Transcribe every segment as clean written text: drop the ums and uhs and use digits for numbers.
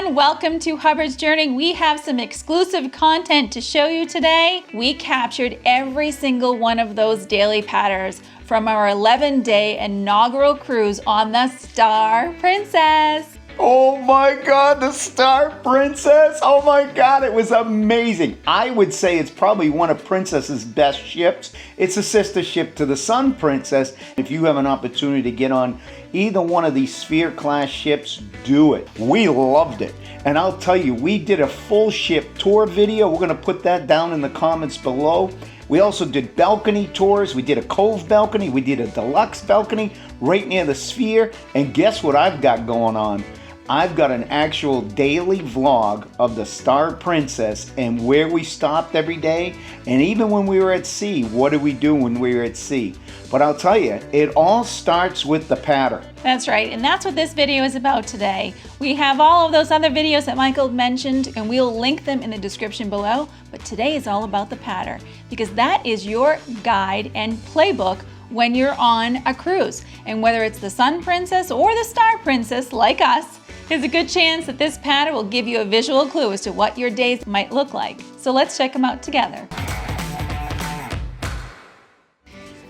everyone, welcome to Hubbards Journey. We have some exclusive content to show you today. We captured every single one of those daily patterns from our 11-day inaugural cruise on the Star Princess. Oh my God, the Star Princess! Oh my God, it was amazing. I would say it's probably one of Princess's best ships. It's a sister ship to the Sun Princess. If you have an opportunity to get on either one of these Sphere-class ships, do it. We loved it. And I'll tell you, we did a full ship tour video. We're gonna put that down in the comments below. We also did balcony tours. We did a cove balcony. We did a deluxe balcony right near the Sphere. And guess what I've got going on? I've got an actual daily vlog of the Star Princess and where we stopped every day. And even when we were at sea, what did we do when we were at sea? But I'll tell you, it all starts with the pattern. That's right, and that's what this video is about today. We have all of those other videos that Michael mentioned, and we'll link them in the description below. But today is all about the pattern, because that is your guide and playbook when you're on a cruise. And whether it's the Sun Princess or the Star Princess, like us, there's a good chance that this pattern will give you a visual clue as to what your days might look like. So let's check them out together.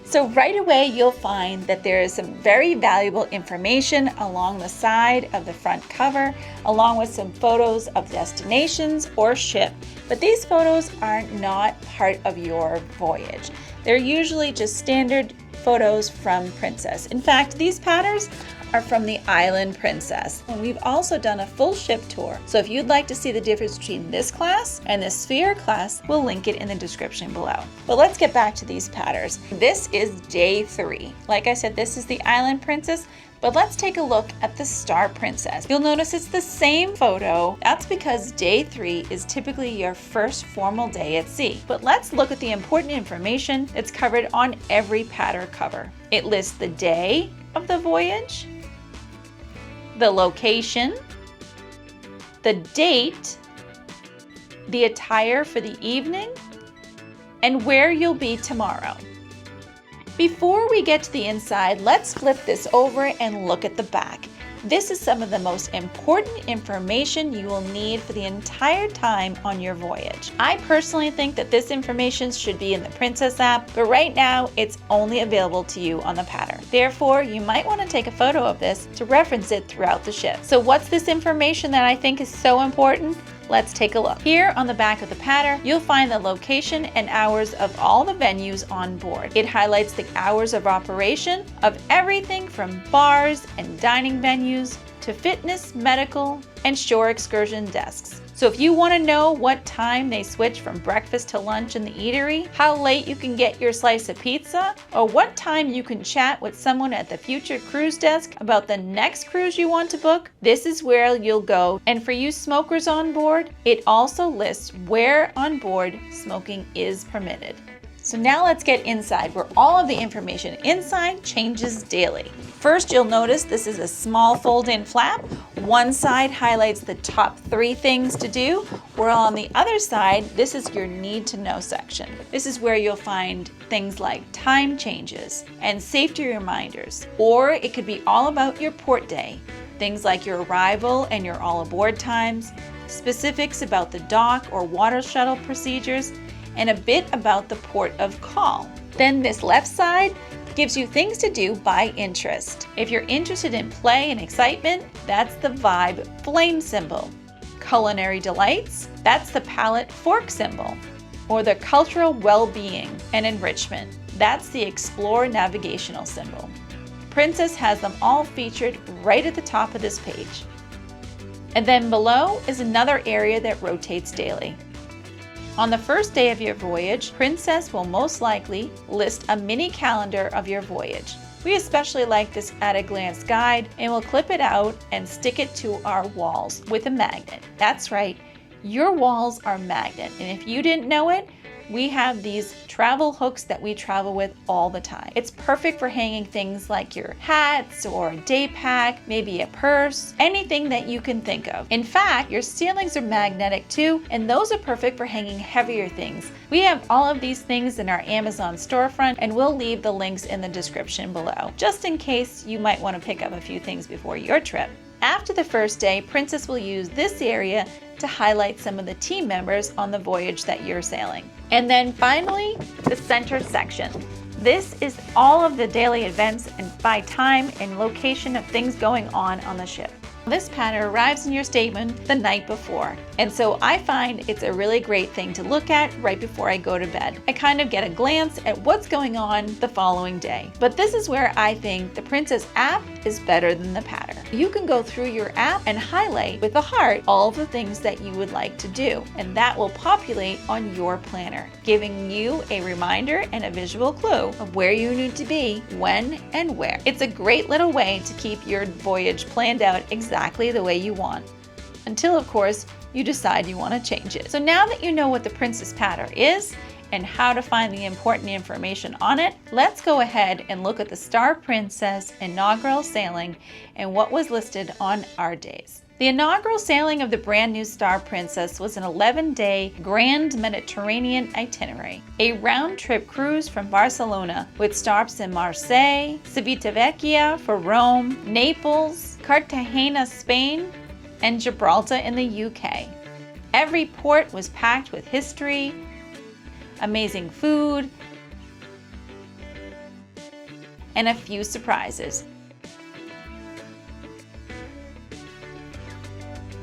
So right away, you'll find that there is some very valuable information along the side of the front cover, along with some photos of destinations or ship. But these photos are not part of your voyage. They're usually just standard photos from Princess. In fact, these patterns are from the Island Princess. And we've also done a full ship tour. So if you'd like to see the difference between this class and the Sphere class, we'll link it in the description below. But let's get back to these patterns. This is day 3. Like I said, this is the Island Princess, but let's take a look at the Star Princess. You'll notice it's the same photo. That's because day 3 is typically your first formal day at sea. But let's look at the important information that's covered on every pattern cover. It lists the day of the voyage, the location, the date, the attire for the evening, and where you'll be tomorrow. Before we get to the inside, let's flip this over and look at the back. This is some of the most important information you will need for the entire time on your voyage. I personally think that this information should be in the Princess app, but right now it's only available to you on the pattern. Therefore, you might want to take a photo of this to reference it throughout the ship. So what's this information that I think is so important? Let's take a look. Here on the back of the pattern, you'll find the location and hours of all the venues on board. It highlights the hours of operation of everything from bars and dining venues to fitness, medical, and shore excursion desks. So if you want to know what time they switch from breakfast to lunch in the Eatery, how late you can get your slice of pizza, or what time you can chat with someone at the future cruise desk about the next cruise you want to book, this is where you'll go. And for you smokers on board, it also lists where on board smoking is permitted. So now let's get inside, where all of the information inside changes daily. First, you'll notice this is a small fold-in flap. One side highlights the top 3 things to do, while on the other side, this is your need to know section. This is where you'll find things like time changes and safety reminders, or it could be all about your port day. Things like your arrival and your all aboard times, specifics about the dock or water shuttle procedures, and a bit about the port of call. Then this left side gives you things to do by interest. If you're interested in play and excitement, that's the vibe flame symbol. Culinary delights, that's the palette fork symbol. Or the cultural well-being and enrichment, that's the explore navigational symbol. Princess has them all featured right at the top of this page. And then below is another area that rotates daily. On the first day of your voyage, Princess will most likely list a mini calendar of your voyage. We especially like this at-a-glance guide, and we'll clip it out and stick it to our walls with a magnet. That's right, your walls are magnet, and if you didn't know it, we have these travel hooks that we travel with all the time. It's perfect for hanging things like your hats or a day pack, maybe a purse, anything that you can think of. In fact, your ceilings are magnetic too, and those are perfect for hanging heavier things. We have all of these things in our Amazon storefront, and we'll leave the links in the description below, just in case you might want to pick up a few things before your trip. After the first day, Princess will use this area to highlight some of the team members on the voyage that you're sailing. And then finally, the center section. This is all of the daily events and by time and location of things going on the ship. This pattern arrives in your statement the night before, and so I find it's a really great thing to look at right before I go to bed. I kind of get a glance at what's going on the following day. But this is where I think the Princess app is better than the pattern. You can go through your app and highlight with a heart all of the things that you would like to do, and that will populate on your planner, giving you a reminder and a visual clue of where you need to be, when, and where. It's a great little way to keep your voyage planned out exactly the way you want. Until, of course, you decide you want to change it. So now that you know what the Princess pattern is and how to find the important information on it, let's go ahead and look at the Star Princess inaugural sailing and what was listed on our days. The inaugural sailing of the brand new Star Princess was an 11-day Grand Mediterranean itinerary, a round-trip cruise from Barcelona with stops in Marseille, Civitavecchia for Rome, Naples, Cartagena, Spain, and Gibraltar in the UK. Every port was packed with history, amazing food, and a few surprises.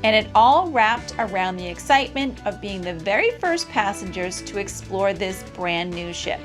And it all wrapped around the excitement of being the very first passengers to explore this brand new ship.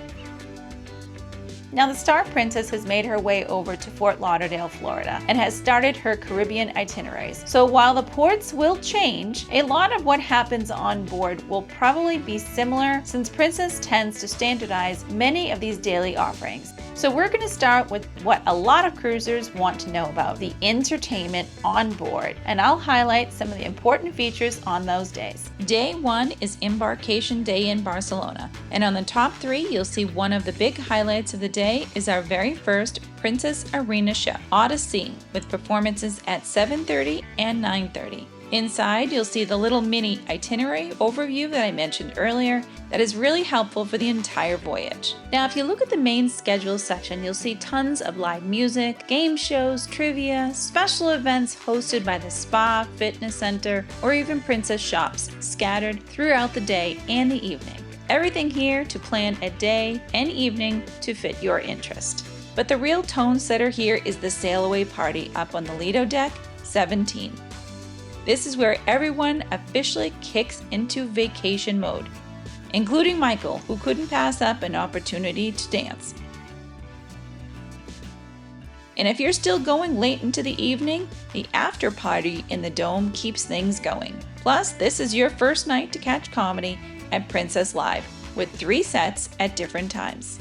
Now, the Star Princess has made her way over to Fort Lauderdale, Florida, and has started her Caribbean itineraries. So while the ports will change, a lot of what happens on board will probably be similar, since Princess tends to standardize many of these daily offerings. So we're going to start with what a lot of cruisers want to know about, the entertainment on board, and I'll highlight some of the important features on those days. Day 1 is Embarkation Day in Barcelona, and on the top 3 you'll see one of the big highlights of the day is our very first Princess Arena show, Odyssey, with performances at 7:30 and 9:30. Inside, you'll see the little mini itinerary overview that I mentioned earlier that is really helpful for the entire voyage. Now, if you look at the main schedule section, you'll see tons of live music, game shows, trivia, special events hosted by the spa, fitness center, or even Princess shops scattered throughout the day and the evening. Everything here to plan a day and evening to fit your interest. But the real tone setter here is the sail away party up on the Lido deck 17. This is where everyone officially kicks into vacation mode, including Michael, who couldn't pass up an opportunity to dance. And if you're still going late into the evening, the after party in the Dome keeps things going. Plus, this is your first night to catch comedy at Princess Live, with 3 sets at different times.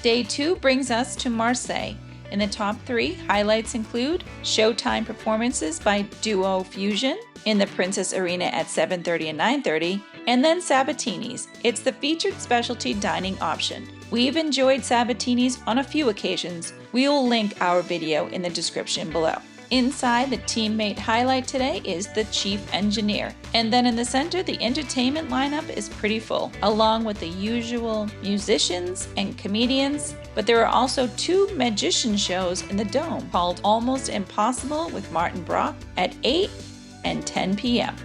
Day 2 brings us to Marseille. In the top 3, highlights include Showtime performances by Duo Fusion in the Princess Arena at 7:30 and 9:30, and then Sabatini's. It's the featured specialty dining option. We've enjoyed Sabatini's on a few occasions. We will link our video in the description below. Inside, the teammate highlight today is the Chief Engineer. And then in the center, the entertainment lineup is pretty full, along with the usual musicians and comedians. But there are also 2 magician shows in the Dome called Almost Impossible with Martin Brock at 8 and 10 p.m.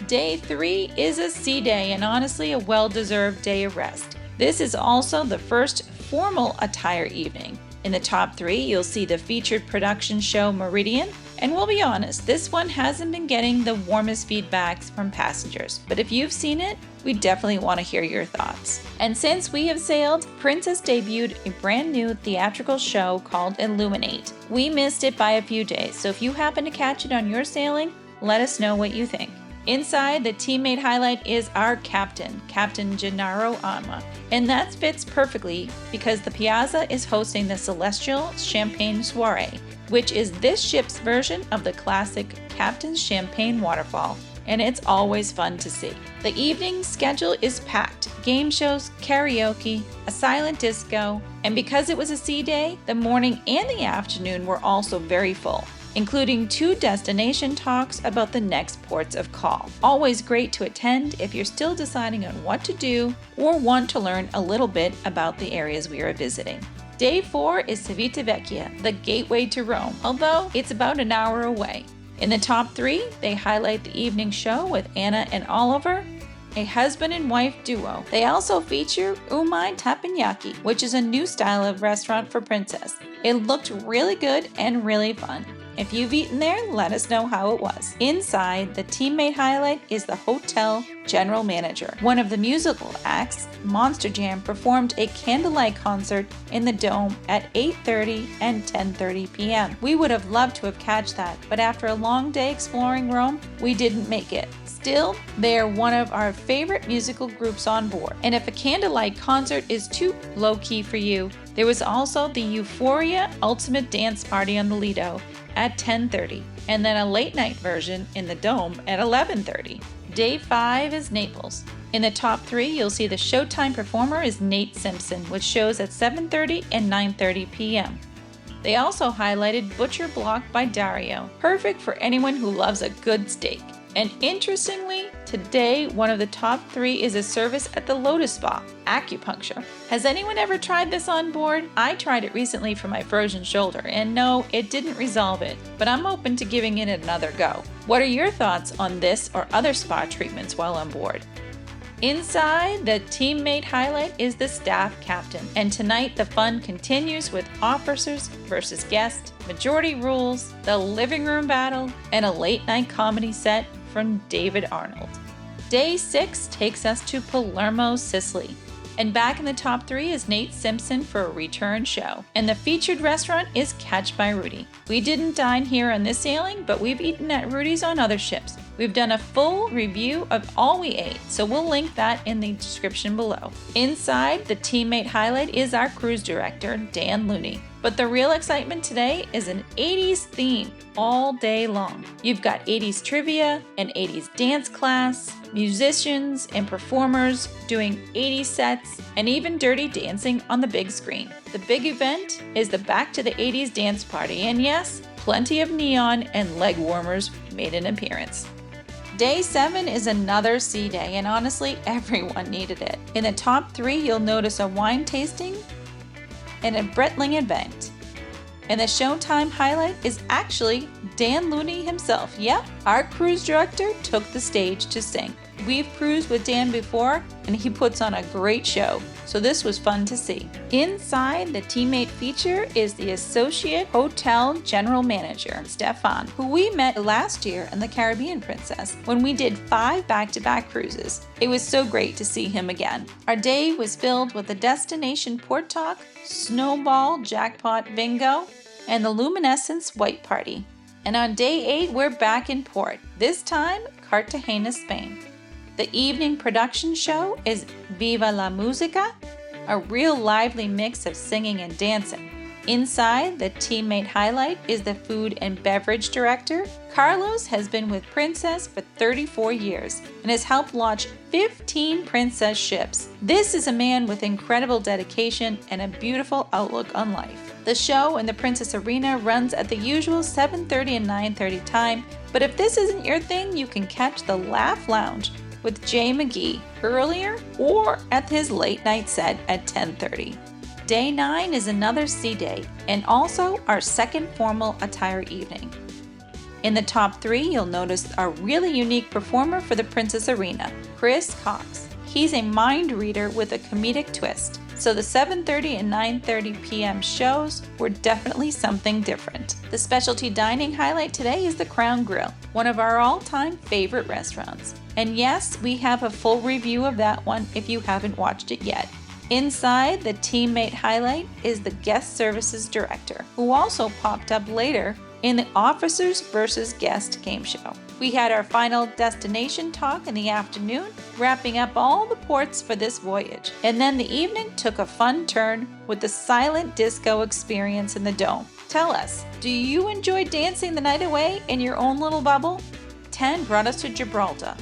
Day 3 is a sea day, and honestly a well-deserved day of rest. This is also the first formal attire evening. In the top 3, you'll see the featured production show Meridian, and we'll be honest, this one hasn't been getting the warmest feedbacks from passengers, but if you've seen it, we definitely want to hear your thoughts. And since we have sailed, Princess debuted a brand new theatrical show called Illuminate. We missed it by a few days, so if you happen to catch it on your sailing, let us know what you think. Inside, the teammate highlight is our captain, Captain Gennaro Anma, and that fits perfectly because the Piazza is hosting the Celestial Champagne Soiree, which is this ship's version of the classic Captain's Champagne Waterfall, and it's always fun to see. The evening schedule is packed: game shows, karaoke, a silent disco, and because it was a sea day, the morning and the afternoon were also very full, including 2 destination talks about the next ports of call. Always great to attend if you're still deciding on what to do or want to learn a little bit about the areas we are visiting. Day 4 is Civitavecchia, the gateway to Rome, although it's about an hour away. In the top 3, they highlight the evening show with Anna and Oliver, a husband and wife duo. They also feature Umai Teppanyaki, which is a new style of restaurant for Princess. It looked really good and really fun. If you've eaten there, let us know how it was. Inside, the teammate highlight is the hotel general manager. One of the musical acts, Monster Jam, performed a candlelight concert in the Dome at 8:30 and 10:30 p.m. We would have loved to have catch that, but after a long day exploring Rome, we didn't make it. Still, they are one of our favorite musical groups on board. And if a candlelight concert is too low-key for you, there was also the Euphoria Ultimate Dance Party on the Lido at 10:30, and then a late-night version in the Dome at 11:30. Day 5 is Naples. In the top 3, you'll see the Showtime performer is Nate Simpson, which shows at 7:30 and 9:30 p.m. They also highlighted Butcher Block by Dario, perfect for anyone who loves a good steak. And interestingly, today one of the top 3 is a service at the Lotus Spa, acupuncture. Has anyone ever tried this on board? I tried it recently for my frozen shoulder, and no, it didn't resolve it, but I'm open to giving it another go. What are your thoughts on this or other spa treatments while on board? Inside, the teammate highlight is the staff captain, and tonight the fun continues with officers versus guests, majority rules, the living room battle, and a late night comedy set from David Arnold. Day 6 takes us to Palermo, Sicily. And back in the top 3 is Nate Simpson for a return show. And the featured restaurant is Catch by Rudy. We didn't dine here on this sailing, but we've eaten at Rudy's on other ships. We've done a full review of all we ate, so we'll link that in the description below. Inside, the teammate highlight is our cruise director, Dan Looney. But the real excitement today is an 80s theme all day long. You've got 80s trivia, an 80s dance class, musicians and performers doing 80s sets, and even dirty dancing on the big screen. The big event is the Back to the 80s dance party, and yes, plenty of neon and leg warmers made an appearance. Day 7 is another sea day, and honestly, everyone needed it. In the top 3, you'll notice a wine tasting and a Breitling event. And the Showtime highlight is actually Dan Looney himself. Yep, our cruise director took the stage to sing. We've cruised with Dan before, and he puts on a great show, so this was fun to see. Inside, the teammate feature is the Associate Hotel General Manager, Stefan, who we met last year in the Caribbean Princess when we did 5 back-to-back cruises. It was so great to see him again. Our day was filled with the Destination Port Talk, Snowball Jackpot Bingo, and the Luminescence White Party. And on day 8, we're back in port, this time Cartagena, Spain. The evening production show is Viva la Musica, a real lively mix of singing and dancing. Inside, the teammate highlight is the food and beverage director. Carlos has been with Princess for 34 years and has helped launch 15 Princess ships. This is a man with incredible dedication and a beautiful outlook on life. The show in the Princess Arena runs at the usual 7:30 and 9:30 time, but if this isn't your thing, you can catch the Laugh Lounge with Jay McGee earlier or at his late night set at 10:30. Day 9 is another sea day and also our second formal attire evening. In the top 3, you'll notice a really unique performer for the Princess Arena, Chris Cox. He's a mind reader with a comedic twist, so the 7:30 and 9:30 p.m. shows were definitely something different. The specialty dining highlight today is the Crown Grill, one of our all-time favorite restaurants. And yes, we have a full review of that one if you haven't watched it yet. Inside, the teammate highlight is the guest services director, who also popped up later in the Officers vs. Guest game show. We had our final destination talk in the afternoon, wrapping up all the ports for this voyage. And then the evening took a fun turn with the silent disco experience in the Dome. Tell us, do you enjoy dancing the night away in your own little bubble? 10 brought us to Gibraltar.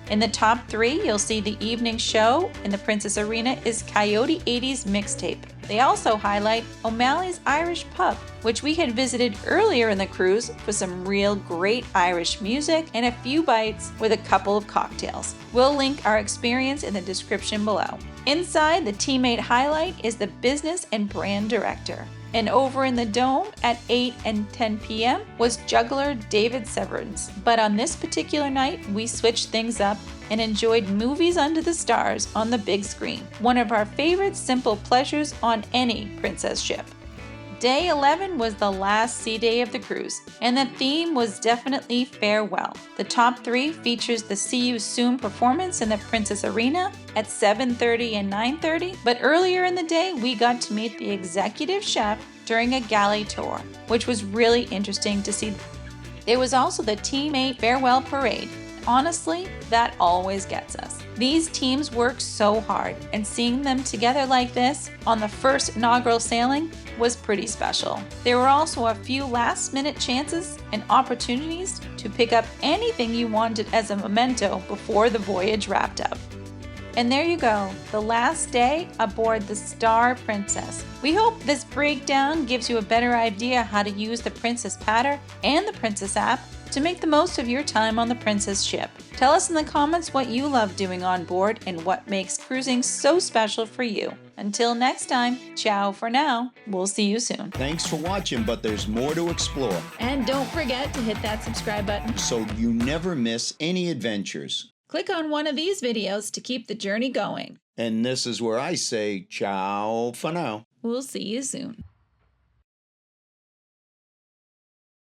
In the top 3, you'll see the evening show in the Princess Arena is Coyote 80s Mixtape. They also highlight O'Malley's Irish Pub, which we had visited earlier in the cruise for some real great Irish music and a few bites with a couple of cocktails. We'll link our experience in the description below. Inside, the teammate highlight is the business and brand director. And over in the dome at 8 and 10 p.m. was juggler David Severance. But on this particular night, we switched things up and enjoyed movies under the stars on the big screen, one of our favorite simple pleasures on any princess ship. Day 11 was the last sea day of the cruise, and the theme was definitely farewell. The top 3 features the See You Soon performance in the Princess Arena at 7:30 and 9:30, but earlier in the day we got to meet the executive chef during a galley tour, which was really interesting to see. There was also the teammate farewell parade. Honestly, that always gets us. These teams work so hard, and seeing them together like this on the first inaugural sailing was pretty special. There were also a few last-minute chances and opportunities to pick up anything you wanted as a memento before the voyage wrapped up. And there you go, the last day aboard the Star Princess. We hope this breakdown gives you a better idea how to use the Princess Patter and the Princess app to make the most of your time on the Princess ship. Tell us in the comments what you love doing on board and what makes cruising so special for you. Until next time, ciao for now. We'll see you soon. Thanks for watching, but there's more to explore, And don't forget to hit that subscribe button. so you never miss any adventures. Click on one of these videos to keep the journey going. And this is where I say ciao for now. We'll see you soon.